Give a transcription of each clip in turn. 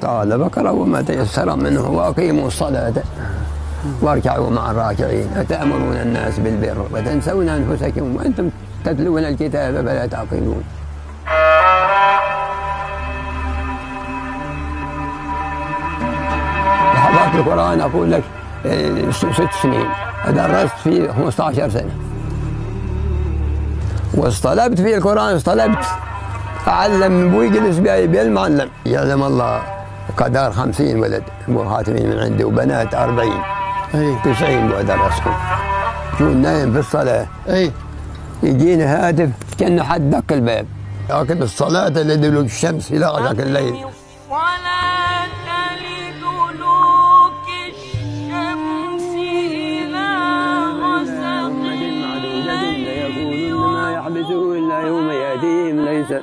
تعالى فاقرأوا ما تيسر منه وأقيموا الصلاة واركعوا مع الراكعين أتأمرون الناس بالبر وتنسون أنفسكم وأنتم تتلون الكتاب فلا تعقلون. حفظت القرآن أقول لك 6 سنين، درست فيه 15 سنة، واصطلبت في القرآن، اصطلبت أعلم أبوي جلس بالمعلم، يعلم الله قدر 50 ولد أبو خاتمين من عندي وبنات 40 90 ودرسهم. يكون نايم في الصلاة يجيني هاتف كأنه حد دق الباب، لكن الصلاة اللي دلوك الشمس إلى غسق الليل. إلا يوم يأتيهم ليس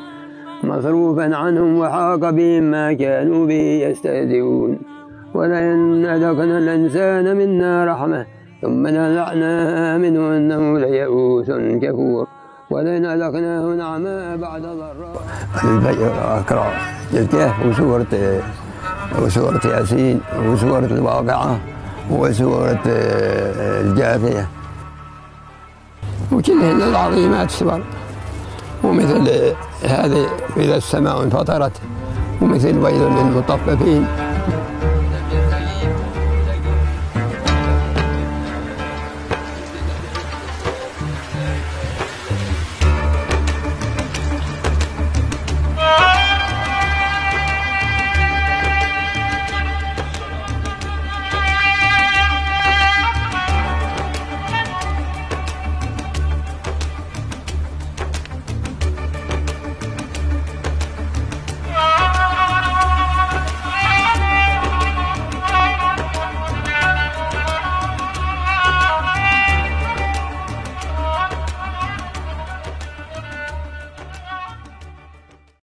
مصروفا عنهم وحاق بهم ما كانوا به يستهزئون. ولئن أذقنا الإنسان منا رحمة ثم نزعناها منه إنه ليئوس كفور. ولئن أذقناه نعماء بعد ضراء. أقرأ الكهف وسورة ياسين وسورة الواقعة وسورة الجاثية وكلهن العظيمات سور، ومثل هذه إذا السماء انفطرت، ومثل ويل للمطففين.